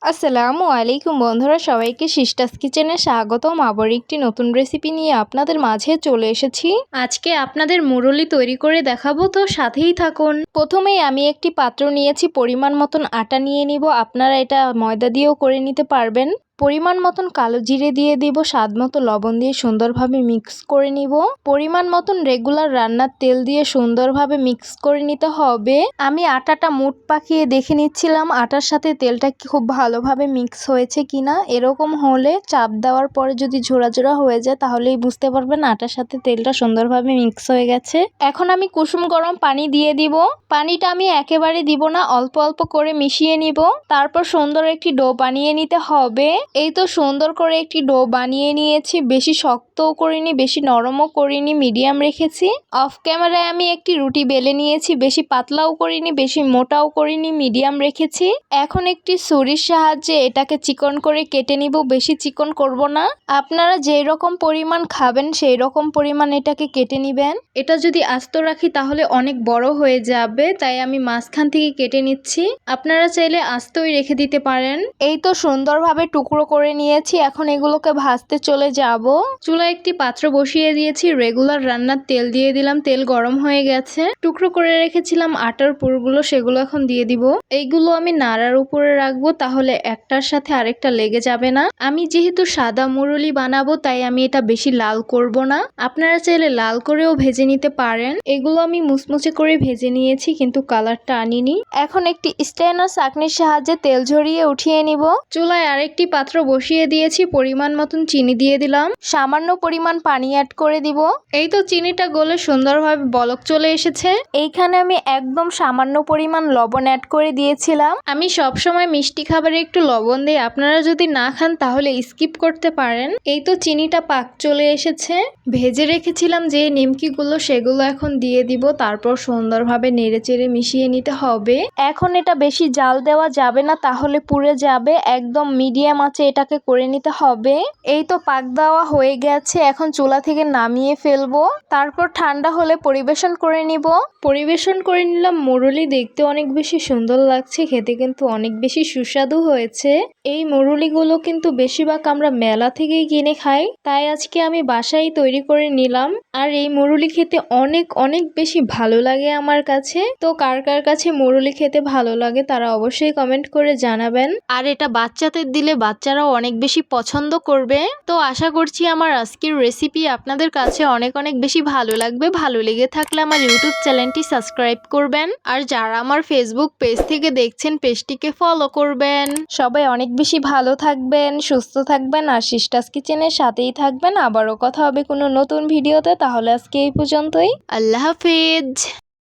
আসসালামু আলাইকুম বন্ধুরা, সবাইকে সিস্টার্স কিচেনে স্বাগতম। আবার একটি নতুন রেসিপি নিয়ে আপনাদের মাঝে চলে এসেছি। আজকে আপনাদের মুরলি তৈরি করে দেখাবো, তো সাথেই থাকুন। প্রথমেই আমি একটি পাত্র নিয়েছি, পরিমাণ মতন আটা নিয়ে নিব। আপনারা এটা ময়দা দিয়েও করে নিতে পারবেন। পরিমাণ মতন কালো জিরে দিয়ে দিব, স্বাদ মতো লবণ দিয়ে সুন্দরভাবে মিক্স করে নিব। পরিমাণ মতন রেগুলার রান্নার তেল দিয়ে সুন্দরভাবে মিক্স করে নিতে হবে। আমি আটাটা মুঠ পাকিয়ে দেখে নিচ্ছিলাম আটার সাথে তেলটা খুব ভালোভাবে মিক্স হয়েছে কিনা। এরকম হলে চাপ দেওয়ার পরে যদি ঝোড়া ঝোড়া হয়ে যায় তাহলেই বুঝতে পারবেন আটার সাথে তেলটা সুন্দরভাবে মিক্স হয়ে গেছে। এখন আমি কুসুম গরম পানি দিয়ে দিব। পানিটা আমি একেবারে দিব না, অল্প অল্প করে মিশিয়ে নিব। তারপর সুন্দর একটি ডো বানিয়ে নিতে হবে। এই তো সুন্দর করে একটি ডো বানিয়ে নিয়েছি। বেশি শক্তও করিনি, বেশি নরমও করিনি, মিডিয়াম রেখেছি। অফ ক্যামেরায় আমি একটি রুটি বেলে নিয়েছি। বেশি পাতলাও করিনি, বেশি মোটাও করিনি, মিডিয়াম রেখেছি। এখন একটি ছুরির সাহায্যে এটাকে চিকন করে কেটে নিব। বেশি চিকন করব না, আপনারা যেই রকম পরিমাণ খাবেন সেই রকম পরিমাণ এটাকে কেটে নিবেন। এটা যদি আস্ত রাখি তাহলে অনেক বড় হয়ে যাবে, তাই আমি মাঝখান থেকে কেটে নিচ্ছি। আপনারা চাইলে আস্তই রেখে দিতে পারেন। এই তো সুন্দরভাবে টুকরো করে নিয়েছি। এখন এগুলোকে ভাজতে চলে যাব। চুলায় একটি পাত্র বসিয়ে দিয়েছি, রেগুলার রান্নার তেল দিয়ে দিলাম। তেল গরম হয়ে গেছে। টুকরো করে রেখেছিলাম আটার পুরগুলো, সেগুলো এখন দিয়ে দিব। এইগুলো আমি নাড়ার উপরে রাখবো, তাহলে একটার সাথে আরেকটা লেগে যাবে না। আমি যেহেতু সাদা মুরলি বানাবো তাই আমি এটা বেশি লাল করব না। আপনারা চাইলে লাল করেও ভেজে নিতে পারেন। এগুলো আমি মুচমুচে করে ভেজে নিয়েছি, কিন্তু কালারটা আনিনি। এখন একটি স্ট্যান্ডার চাকনির সাহায্যে তেল ঝরিয়ে উঠিয়ে নিব। চুলায় আরেকটি পাত্র বসিয়ে দিয়েছি, পরিমাণ মতন চিনি দিয়ে দিলাম। সামান্য পরিমাণ পানি অ্যাড করে দিব। এই তো চিনিটা গলে সুন্দরভাবে বলক চলে এসেছে। এইখানে আমি একদম সামান্য পরিমাণ লবণ অ্যাড করে দিয়েছিলাম। আমি সবসময় মিষ্টি খাবারে একটু লবণ দিই, আপনারা যদি না খান তাহলে স্কিপ করতে পারেন। এই তো চিনিটা পাক চলে এসেছে। ভেজে রেখেছিলাম যে নিমকিগুলো, সেগুলো এখন দিয়ে দিব। তারপর সুন্দরভাবে নেড়েচেড়ে মিশিয়ে নিতে হবে। এখন এটা বেশি জাল দেওয়া যাবে না, তাহলে পুড়ে যাবে। একদম মিডিয়াম আঁচে এটাকে করে নিতে হবে। এই তো পাক দেওয়া হয়ে গেছে, এখন চুলা থেকে নামিয়ে ফেলবো। তারপর ঠান্ডা হলে পরিবেশন করে নিব। পরিবেশন করে নিলাম মুরলি। দেখতে অনেক বেশি সুন্দর লাগছে, খেতে কিন্তু অনেক বেশি সুস্বাদু হয়েছে। এই মুরলিগুলো কিন্তু বেশিরভাগ আমরা মেলা থেকেই কিনে খাই, তাই আজকে আমি বাসায় তৈরি করে নিলাম। আর এই মুরলি খেতে অনেক অনেক বেশি ভালো লাগে আমার কাছে। তো কার কার কাছে মুরলি খেতে ভালো লাগে তারা অবশ্যই কমেন্ট করে জানাবেন। আর এটা বাচ্চাদের দিলে বাচ্চারাও অনেক বেশি পছন্দ করবে। তো আশা করছি আমার আজকের রেসিপি আপনাদের কাছে অনেক অনেক বেশি ভালো লাগবে। ভালো লেগে থাকলে আমার ইউটিউব চ্যানেলটি সাবস্ক্রাইব করবেন, আর যারা আমার ফেসবুক পেজ থেকে দেখছেন পেজটিকে ফলো করবেন। সবাই অনেক বেশি ভালো থাকবেন, সুস্থ থাকবেন, আর সিস্টার্স কিচেনের সাথেই থাকবেন। আবারও কথা হবে কোনো নতুন ভিডিওতে। তাহলে আজকে এই পর্যন্তই। আল্লাহ হাফেজ।